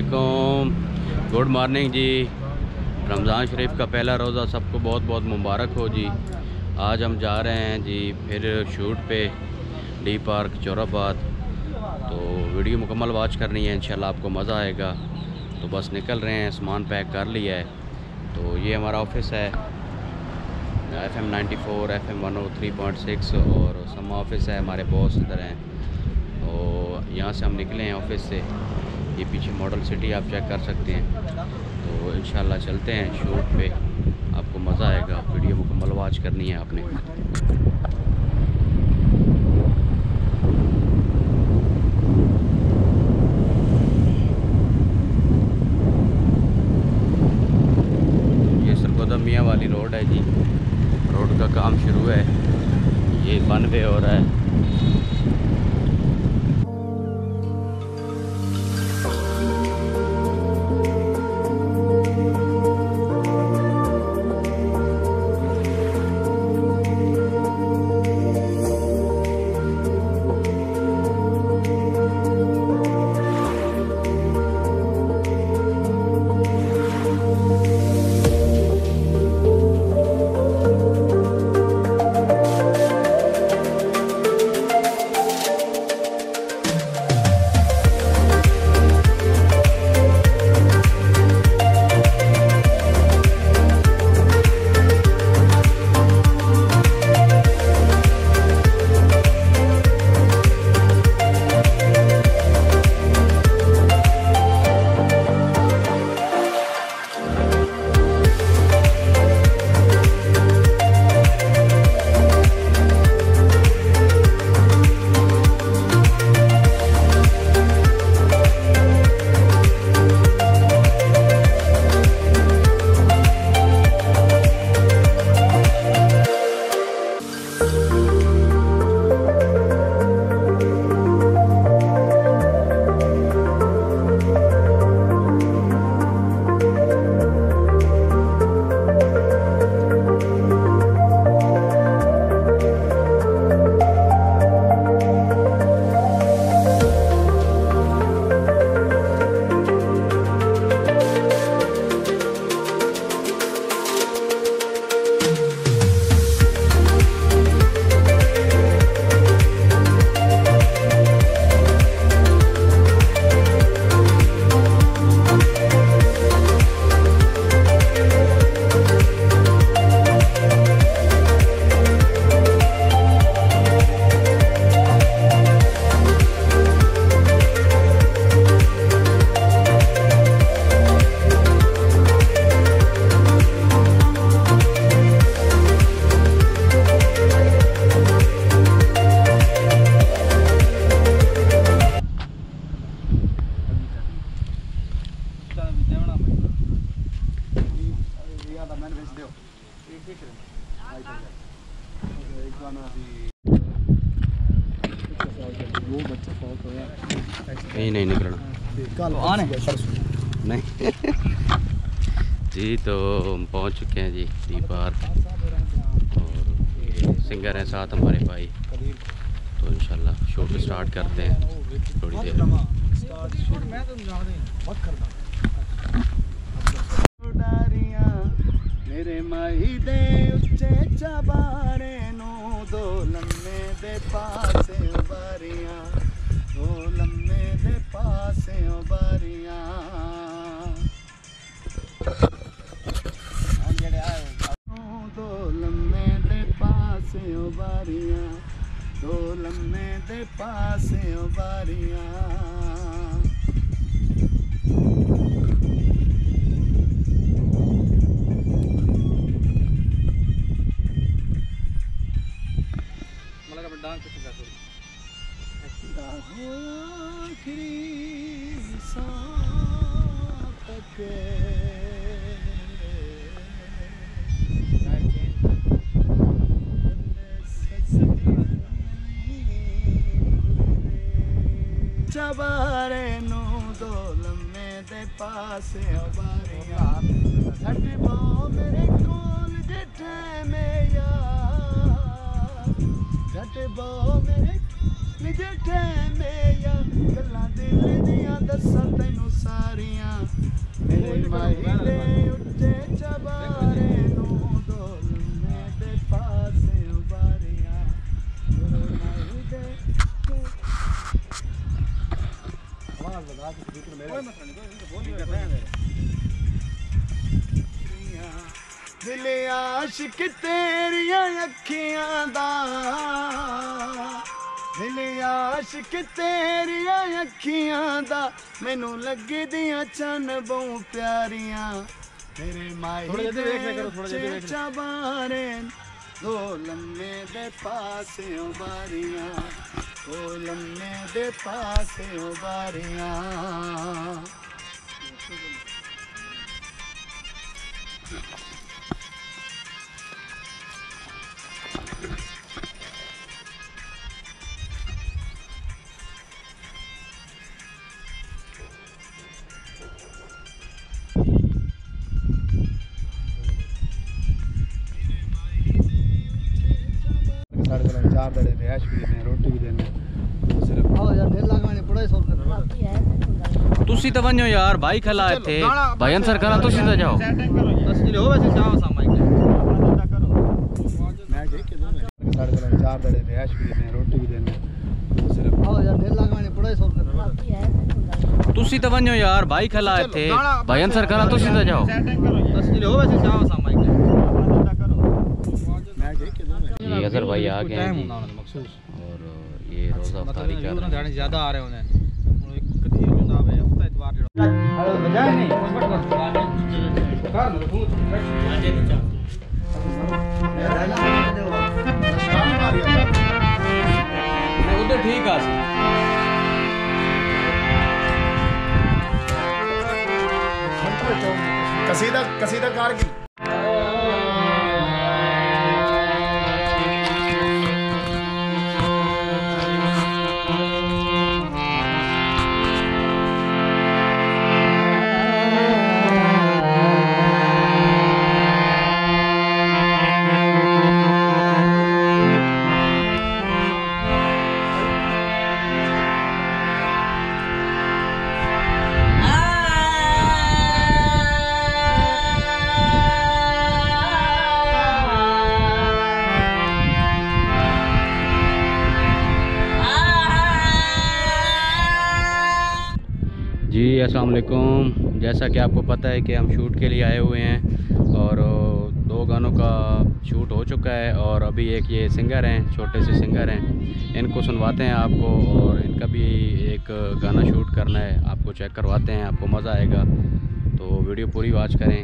वालेकुम, good morning जी। रमज़ान शरीफ का पहला रोज़ा सबको बहुत बहुत मुबारक हो जी। आज हम जा रहे हैं जी फिर शूट पे डी पार्क चौराबाद। तो वीडियो मुकम्मल वॉच करनी है, इंशाल्लाह आपको मज़ा आएगा। तो बस निकल रहे हैं, सामान पैक कर लिया है। तो ये हमारा ऑफिस है FM 94 FM 103.6 और सम ऑफिस है, हमारे बॉस इधर हैं। तो यहाँ से हम निकले हैं ऑफिस से। ये पीछे मॉडल सिटी आप चेक कर सकते हैं। तो इंशाल्लाह चलते हैं शूट पे, आपको मज़ा आएगा। वीडियो मुकम्मल वॉच करनी है आपने। ये सरगोदा मियाँ वाली रोड है जी, रोड का काम शुरू है, ये वन वे हो रहा है। कहीं नहीं निकलना नहीं जी। तो हम पहुंच चुके हैं जी डी पार्क, और ये सिंगर हैं साथ हमारे भाई। तो इंशाल्लाह शूट स्टार्ट करते हैं थोड़ी देर में। मेरे माही दे उच्चे चबारे नू दो लम्मे दे पासे उबारियां, दो लम्मे दे पासे उबारियां। दो लम्मे दे पासे उबारियां, दो लम्मे दे पासे उबारियां। चबारे नू दो लम्मे दे पासे उबारियां, झट बो मेरे कोल जिठे में यार, झट बो मेरे जिठे में यार, गल्लां दिल दियां दस्सां तैनू सारी। बारियां मेरे माही दे उच्चे चबारे नू डोल मेरे पासे बारियां मेरे माही दे आवाज लगा के दूसरे मेरे दिल आशिक तेरियां अखियां दा दिल आशिक तेरियां अखियां दा मैनू लगदियां चन बहु प्यारियां मेरे माही दे चबारे दो लम्मे दे पासे बारियां दो लम्मे दे पासे बारियां चार बड़े रिहायश भी देने रोटी भी देने सिर्फ आओ यार दिल लगवाने पड़ा ही सोच कर तुसी तो वन्यो यार भाई खला थे भाई आंसर करा तुसी तो जाओ सेटिंग करो बस ले हो वैसे जाओ सामाई के करो मैं कह के दो साढ़े चार बड़े रिहायश भी देने रोटी भी देने सिर्फ आओ यार दिल लगवाने पड़ा ही सोच कर तुसी तो वन्यो यार भाई खला थे भाई आंसर करा तुसी तो जाओ सेटिंग करो बस ले हो वैसे जाओ सामाई के करो मैं कह के दो ये अजहर भाई आ गए हैं जी मखसूस और ये रोज़ा अफ्तारी कर रहे हैं। ज़्यादा आ रहे हैं उन्हें एक कदीर में ना है हफ्ता इतवार बजाय नहीं उधर ठीक है कसीदा कार की जी अस्सलाम वालेकुम। जैसा कि आपको पता है कि हम शूट के लिए आए हुए हैं और 2 गानों का शूट हो चुका है और अभी एक ये सिंगर हैं, छोटे से सिंगर हैं, इनको सुनवाते हैं आपको और इनका भी एक गाना शूट करना है, आपको चेक करवाते हैं, आपको मज़ा आएगा, तो वीडियो पूरी वॉच करें।